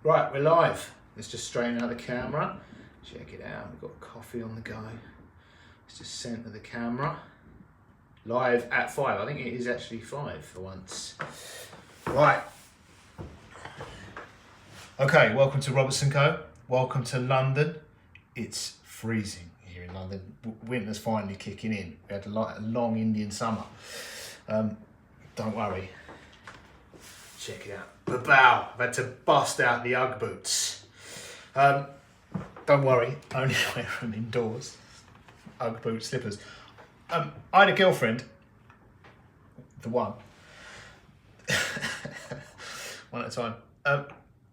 Right, we're live. Let's just straighten out the camera. Check it out, we've got coffee on the go. Let's just center the camera. Live at 5, I think it is actually 5 for once. Right. Okay, welcome to Robertson Co. Welcome to London. It's freezing here in London. Winter's finally kicking in. We had a long Indian summer. Don't worry. Check it out. Bow. I've had to bust out the Ugg boots. Don't worry, only wear them indoors. Ugg boot slippers. I had a girlfriend, the one at a time,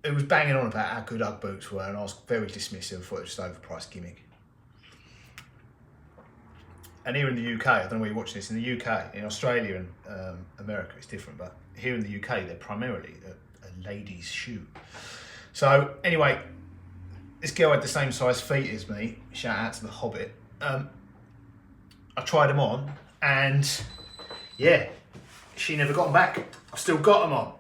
who was banging on about how good Ugg boots were, and I was very dismissive. I thought it was just an overpriced gimmick. And here in the UK, I don't know where you're watching this, in the UK, in Australia and America it's different, but here in the UK they're primarily a lady's shoe. So anyway, this girl had the same size feet as me, shout out to the Hobbit. I tried them on and yeah, she never got them back. I've still got them on.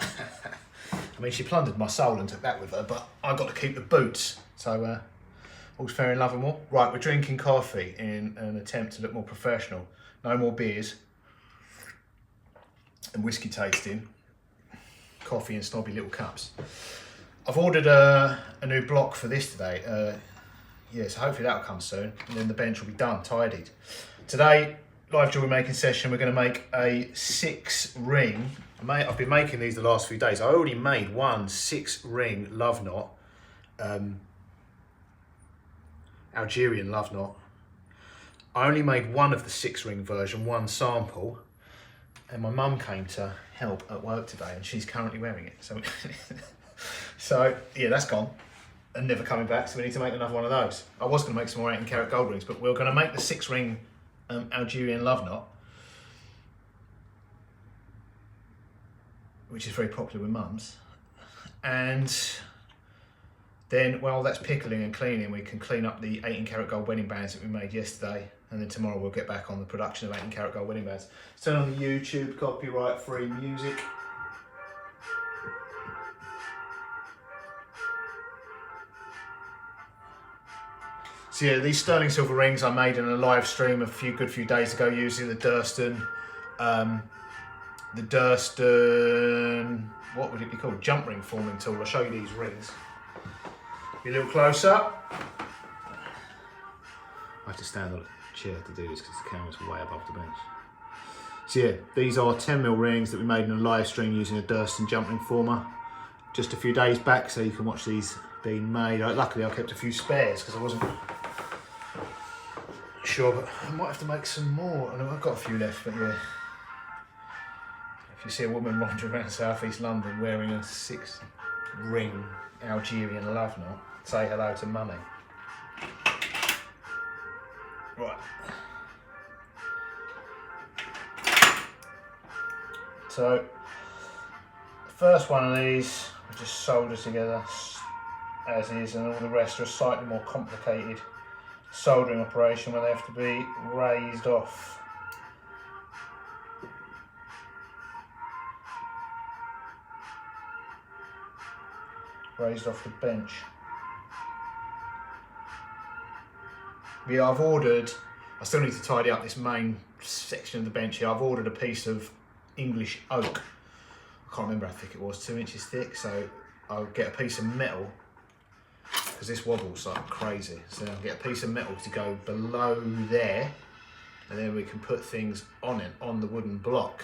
I mean, she plundered my soul and took that with her, but I got to keep the boots. So all's fair in love and war. Right, we're drinking coffee in an attempt to look more professional. No more beers and whiskey tasting. Coffee in snobby little cups. I've ordered a new block for this today. Yeah, so hopefully that'll come soon, and then the bench will be done, tidied. Today, live jewelry making session, we're going to make a 6-ring. I've been making these the last few days. I already made one 6-ring love knot. Algerian Love Knot. I only made one of the 6-ring version, one sample, and my mum came to help at work today, and she's currently wearing it. So yeah, that's gone and never coming back. So we need to make another one of those. I was going to make some more 18 karat gold rings, but we're going to make the 6-ring Algerian Love Knot, which is very popular with mums, and then, while that's pickling and cleaning, we can clean up the 18 karat gold wedding bands that we made yesterday, and then tomorrow we'll get back on the production of 18 karat gold wedding bands. Turn on the YouTube, copyright free music. So yeah, these sterling silver rings I made in a live stream a good few days ago using the Durston, what would it be called? Jump ring forming tool. I'll show you these rings. Be a little close up. I have to stand on a chair to do this because the camera's way above the bench. So yeah, these are 10mm rings that we made in a live stream using a Durston jump ring former just a few days back, so you can watch these being made. Luckily I kept a few spares because I wasn't sure, but I might have to make some more. I know I've got a few left, but yeah. If you see a woman wandering around South East London wearing a 6-ring Algerian Love Knot, say hello to mummy. Right. So, the first one of these we just solder together as is, and all the rest are a slightly more complicated soldering operation where they have to be raised off. Raised off the bench. Yeah, I've ordered, I still need to tidy up this main section of the bench here. I've ordered a piece of English oak. I can't remember how thick it was, 2 inches thick, so I'll get a piece of metal, because this wobbles like crazy. So I'll get a piece of metal to go below there, and then we can put things on it, on the wooden block,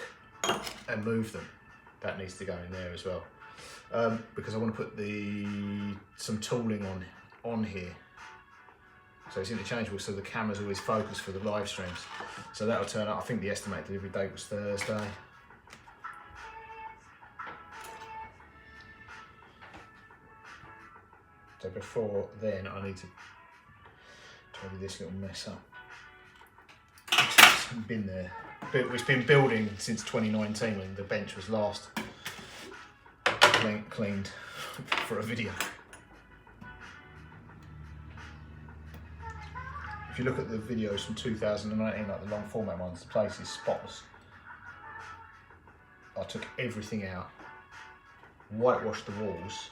and move them. That needs to go in there as well. Because I want to put some tooling on here, so it's interchangeable, so the camera's always focused for the live streams. So that'll turn up. I think the estimated delivery date was Thursday. So before then, I need to tidy this little mess up. It's been there. It's been building since 2019 when the bench was last cleaned for a video. If you look at the videos from 2019, like the long format ones, the place is spotless. I took everything out, whitewashed the walls,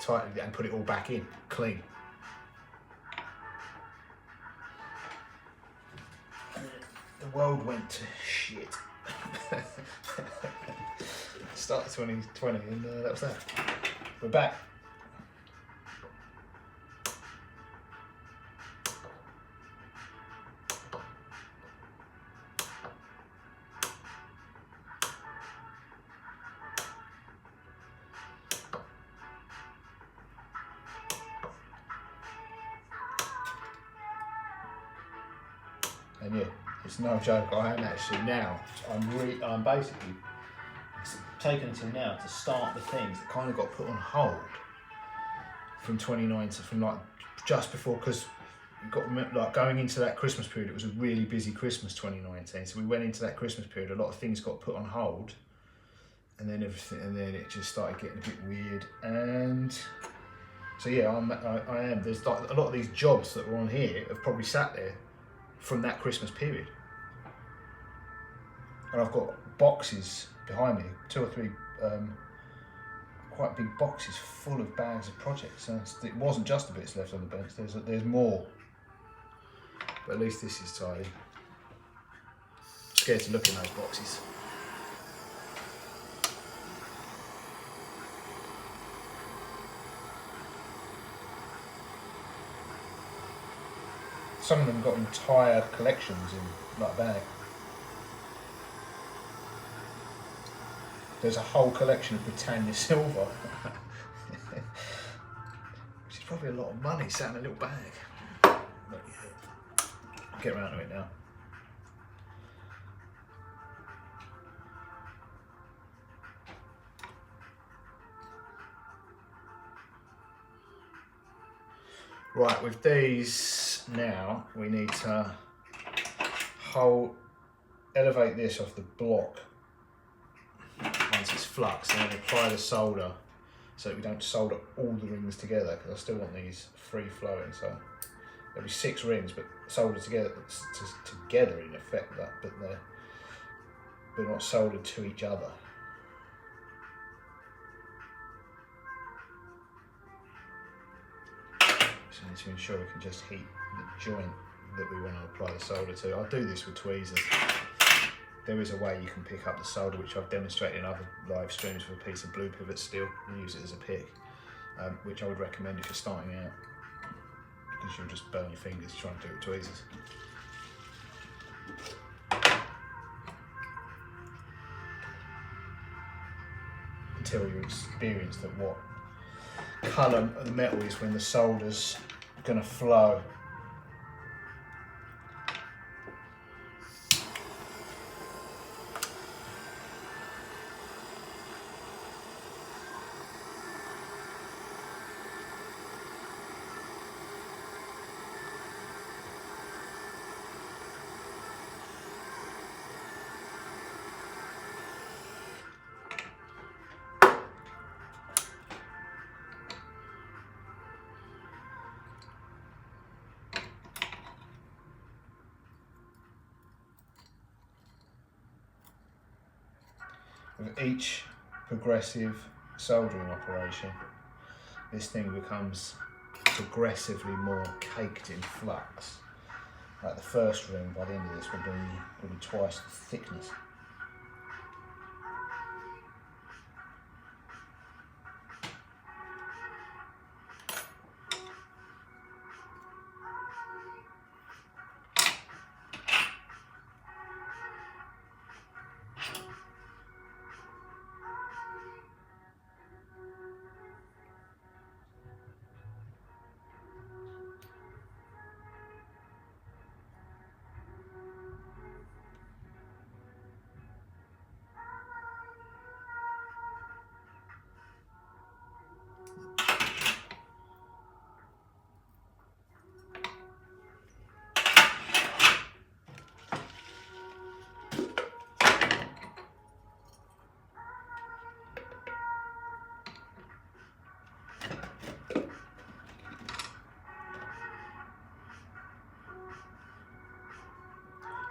tightened it and put it all back in, clean. The world went to shit. Start of 2020 and that was that. We're back. And yeah, it's no joke. I am actually now. I'm basically taken until now to start the things that kind of got put on hold from 2019, from like just before, because got like going into that Christmas period. It was a really busy Christmas 2019. So we went into that Christmas period. A lot of things got put on hold, and then everything, and then it just started getting a bit weird. And so yeah, I am. There's like a lot of these jobs that were on here have probably sat there from that Christmas period. And I've got boxes behind me, 2 or 3 quite big boxes full of bags of projects. So it wasn't just the bits left on the bench, there's more. But at least this is tidy. I'm scared to look in those boxes. Some of them got entire collections in like a bag. There's a whole collection of Britannia silver, which is probably a lot of money sat in a little bag. But yeah, I'll get around to it now. Right, with these now, we need to elevate this off the block once it's fluxed, and then apply the solder so that we don't solder all the rings together, because I still want these free flowing. So there'll be 6 rings, but soldered together in effect, but they're not soldered to each other. So to ensure we can just heat the joint that we want to apply the solder to. I'll do this with tweezers. There is a way you can pick up the solder, which I've demonstrated in other live streams with a piece of blue pivot steel, and use it as a pick, which I would recommend if you're starting out, because you'll just burn your fingers trying to do it with tweezers. Until you're experienced at what colour the metal is when the solder's going to flow. With each progressive soldering operation, this thing becomes progressively more caked in flux. Like the first ring, by the end of this, will be twice the thickness.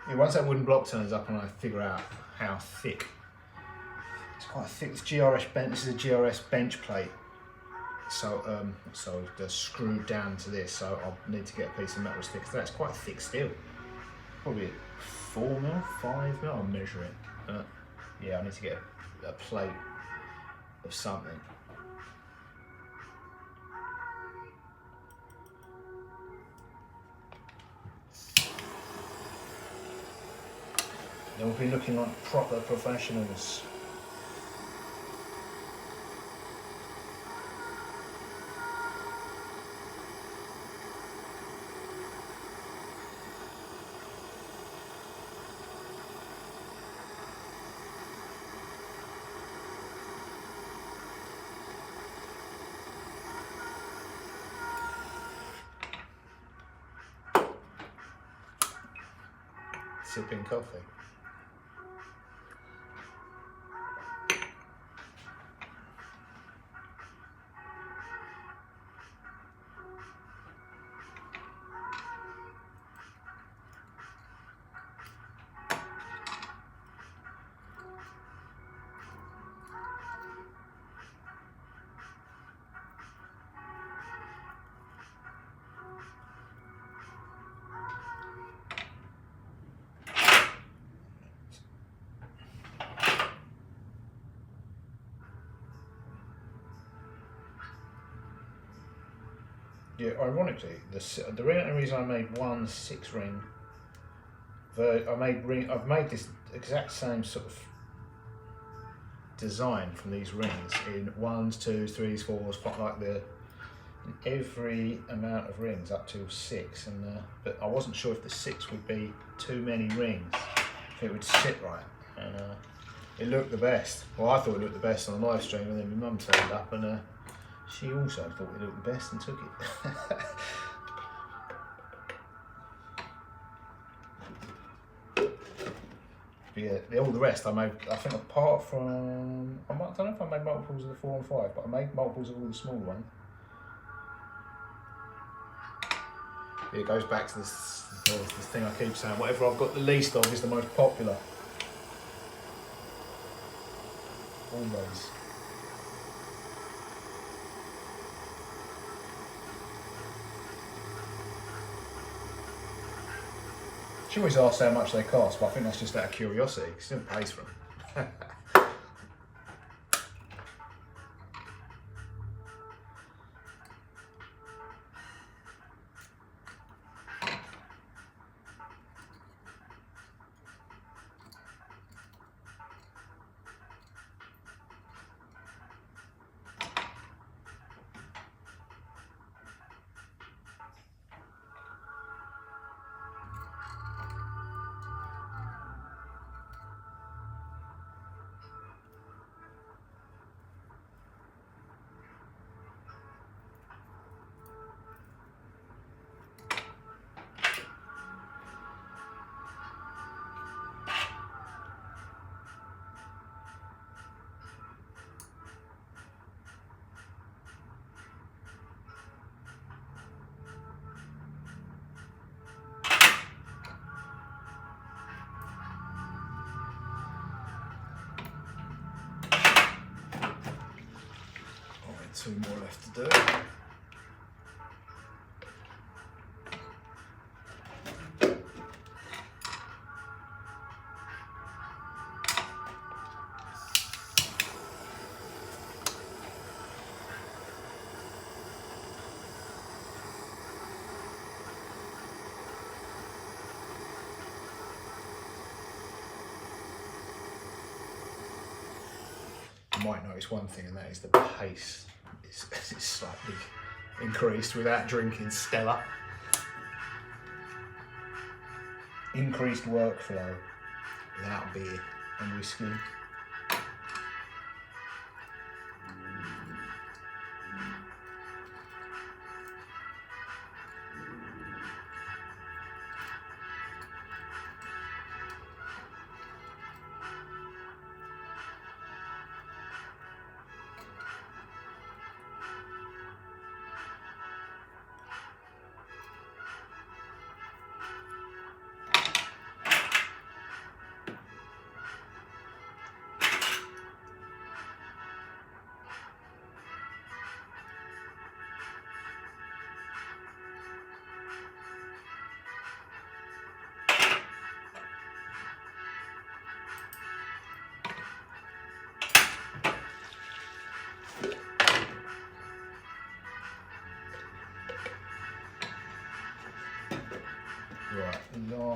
Yeah, once that wooden block turns up and I figure out how thick, it's quite thick. This is a GRS bench plate. so they're screwed down to this. So I'll need to get a piece of metal stick. So that's quite thick steel. Probably 4mm, 5mm. I'll measure it. Yeah, I need to get a plate of something. Then we'll be looking like proper professionals. Sipping coffee. Yeah, ironically, the reason I made one 6-ring, I've made this exact same sort of design from these rings in 1s, 2s, 3s, 4s, like in every amount of rings up to 6, and but I wasn't sure if the 6 would be too many rings, if it would sit right, and it looked the best. Well, I thought it looked the best on the live stream, and then my mum turned up and she also thought it looked the best and took it. But yeah, all the rest I made, I think apart from, I don't know if I made multiples of the 4 and 5, but I made multiples of all the small ones. It goes back to this thing I keep saying, whatever I've got the least of is the most popular. Always. She always asks how much they cost, but I think that's just out of curiosity, because she doesn't pay for them. Two more left to do. You might notice one thing, and that is the pace. It's slightly increased without drinking Stella. Increased workflow without beer and whiskey.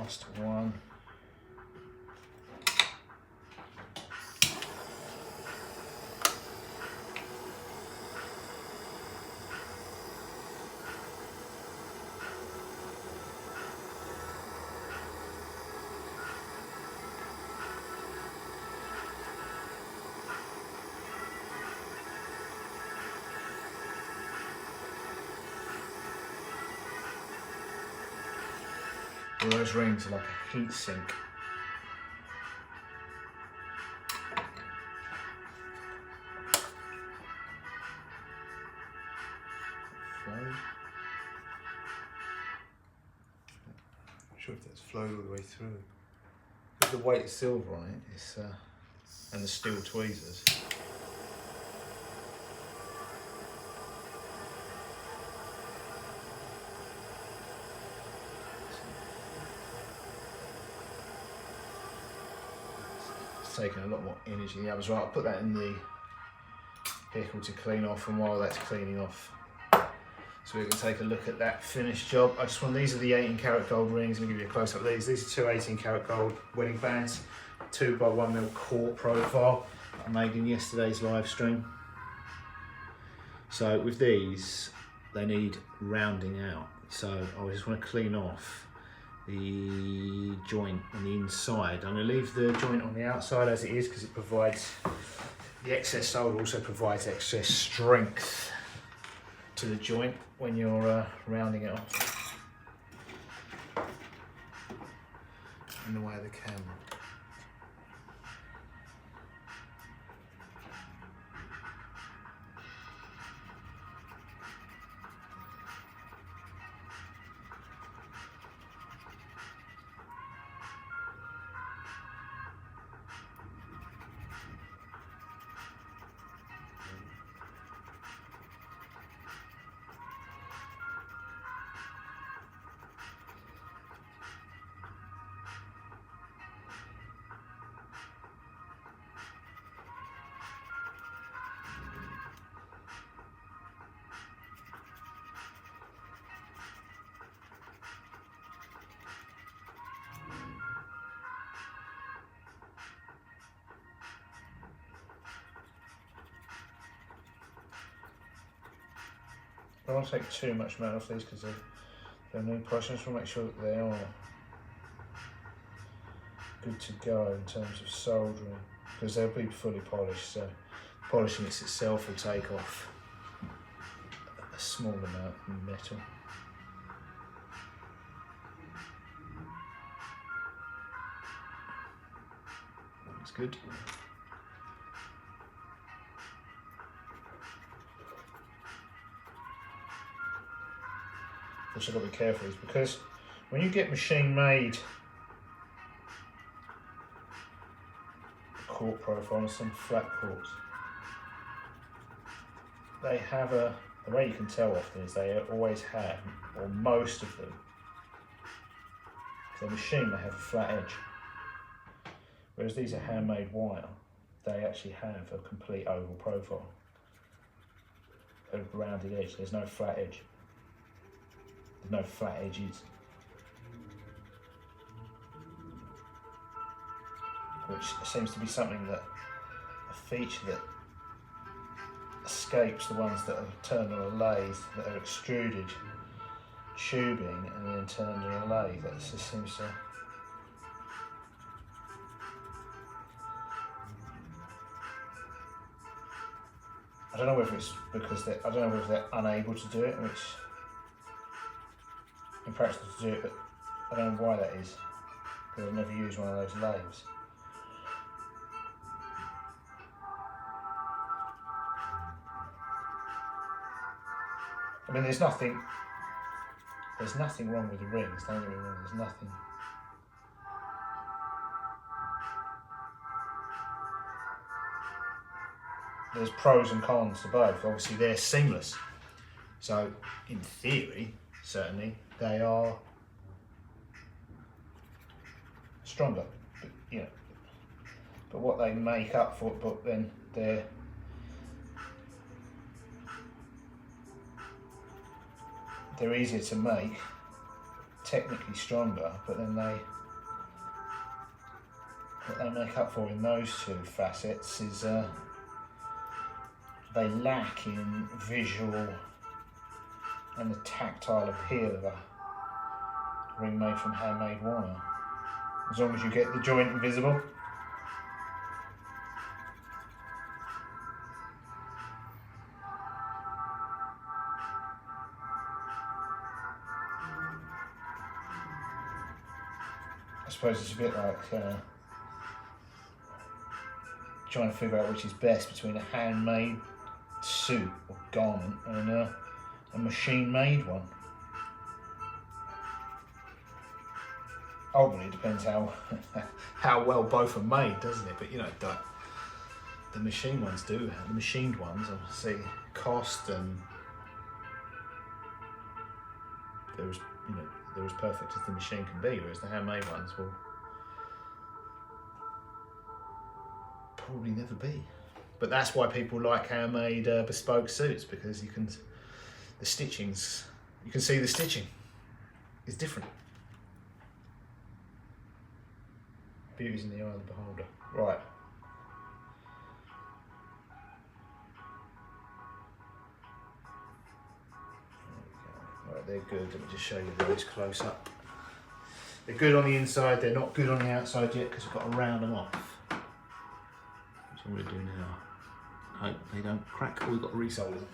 last one. All those rings are like a heat sink. Flow. Not sure if that's flowed all the way through. With the weight of silver on it, it's and the steel tweezers. Taking a lot more energy than the others. Right, I'll put that in the vehicle to clean off, and while that's cleaning off, so we can take a look at that finished job. These are the 18 karat gold rings. Let me give you a close up of these. These are two 18 karat gold wedding bands, 2x1mm core profile I made in yesterday's live stream. So with these, they need rounding out. So I just want to clean off the joint on the inside. I'm going to leave the joint on the outside as it is because it provides, the excess solder also provides excess strength to the joint when you're rounding it off. In the way of the camera. I don't want to take too much metal off these because they're new polish. I just want to make sure that they are good to go in terms of soldering, because they'll be fully polished, so polishing itself will take off a small amount of metal. That's good. Which I've got to be careful is because when you get machine made core profile and some flat cores, they have the way you can tell often is they always have, or most of them, if they're machined they have a flat edge. Whereas these are handmade wire, they actually have a complete oval profile, a rounded edge, there's no flat edge. No flat edges, which seems to be something that, a feature that escapes the ones that are turned on a lathe, that are extruded tubing and then turned on a lathe. That just seems to, I don't know whether it's because I don't know whether they're unable to do it, which impractical to do it, but I don't know why that is, because I've never used one of those lathes. I mean, there's nothing wrong with the rings, don't get me wrong, there's nothing. There's pros and cons to both. Obviously they're seamless, so in theory, certainly, they are stronger, but, you know, but what they make up for, but then they're easier to make, technically stronger, but then what they make up for in those two facets is they lack in visual and the tactile appeal of a ring made from handmade wire. As long as you get the joint invisible. I suppose it's a bit like trying to figure out which is best between a handmade suit or garment and a machine-made one. Ultimately, it depends how how well both are made, doesn't it? But you know, the machine ones do. The machined ones, obviously, cost and they're as perfect as the machine can be. Whereas the handmade ones will probably never be. But that's why people like handmade bespoke suits, because you can see the stitching is different. Beauty's in the eye of the beholder. Right. Right, they're good. Let me just show you those close up. They're good on the inside, they're not good on the outside yet because we've got to round them off. Which I'm going to do now. Hope they don't crack, or we've got to resolder them.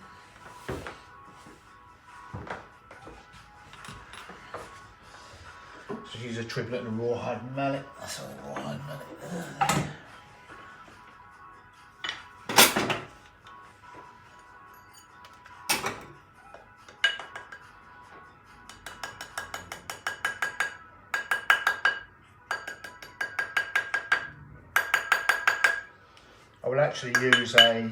So use a triplet and a rawhide mallet. That's all rawhide mallet. I will actually use a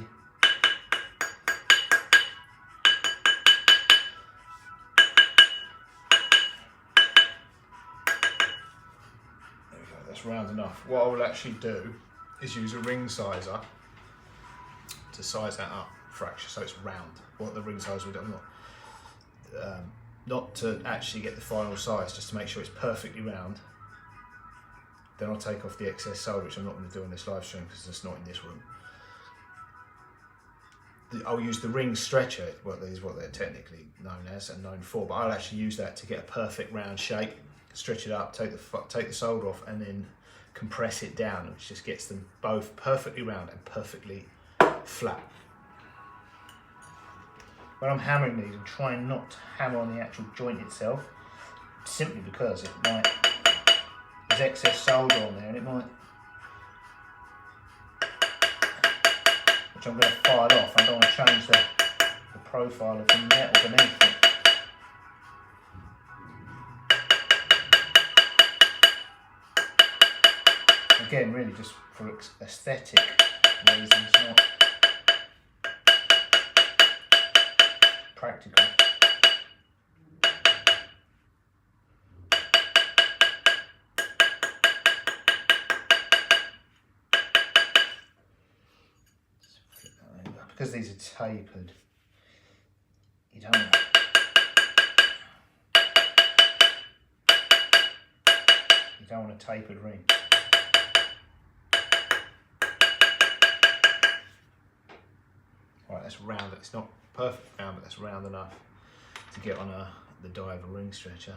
round enough. What I will actually do is use a ring sizer to size that up fracture so it's round. What the ring sizer will do, not to actually get the final size, just to make sure it's perfectly round. Then I'll take off the excess solder, which I'm not going to do on this live stream because it's not in this room. I'll use the ring stretcher, what they're technically known as and known for, but I'll actually use that to get a perfect round shape. Stretch it up, take the solder off, and then compress it down, which just gets them both perfectly round and perfectly flat. When I'm hammering these, I'm trying not to hammer on the actual joint itself, simply because there's excess solder on there, and it might, which I'm going to file off. I don't want to change the profile of the metal beneath it. Again, really just for aesthetic reasons, not practical. Because these are tapered, you don't want a tapered ring. Right, that's round. It's not perfect round, but that's round enough to get on the die of a ring stretcher.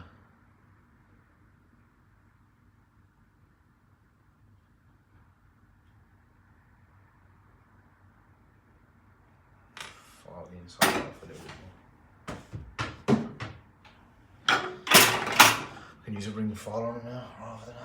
File the inside off a little bit more. I can use a ring file on it now rather than a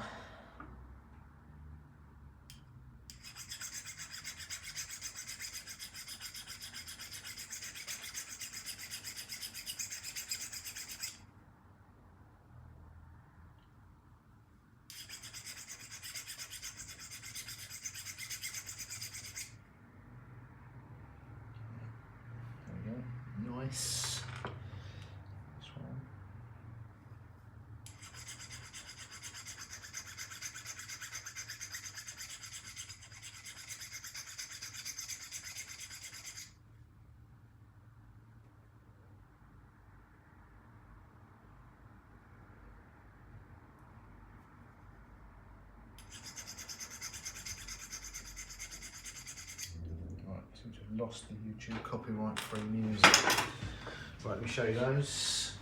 nice. This one. lost the YouTube copyright-free music. Right, let me show you those.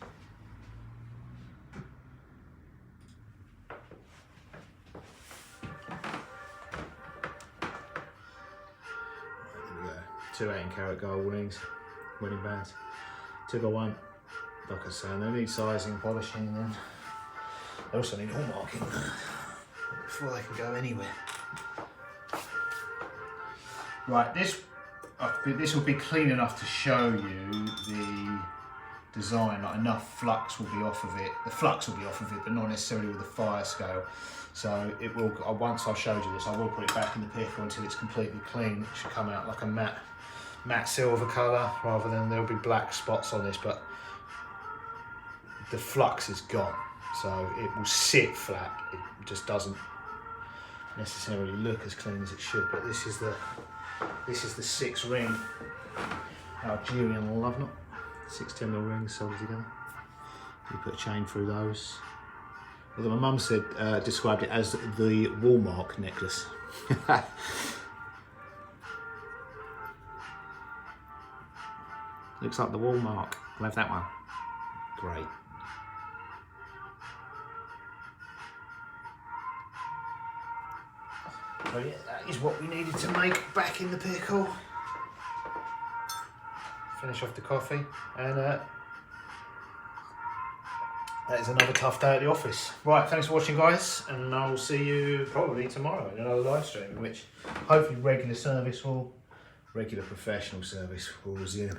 There we go. 2 18-karat gold wedding bands. 2x1. Like I was saying, they need sizing, polishing, and they also need hallmarking before they can go anywhere. Right, this will be clean enough to show you the design. Like enough flux will be off of it. The flux will be off of it, but not necessarily with the fire scale. So it will. Once I've showed you this, I will put it back in the pickle until it's completely clean. It should come out like a matte silver colour rather than there'll be black spots on this. But the flux is gone, so it will sit flat. It just doesn't necessarily look as clean as it should. But this is the 6-ring Algerian Love Knot. 6 10mm rings soldered together. You put a chain through those. Although my mum said described it as the Walmart necklace. Looks like the Walmart. I'll have that one. Great. So yeah, that is what we needed to make back in the pickle. Finish off the coffee, and that is another tough day at the office. Right, thanks for watching, guys, and I will see you probably tomorrow in another live stream, in which hopefully regular professional service will resume.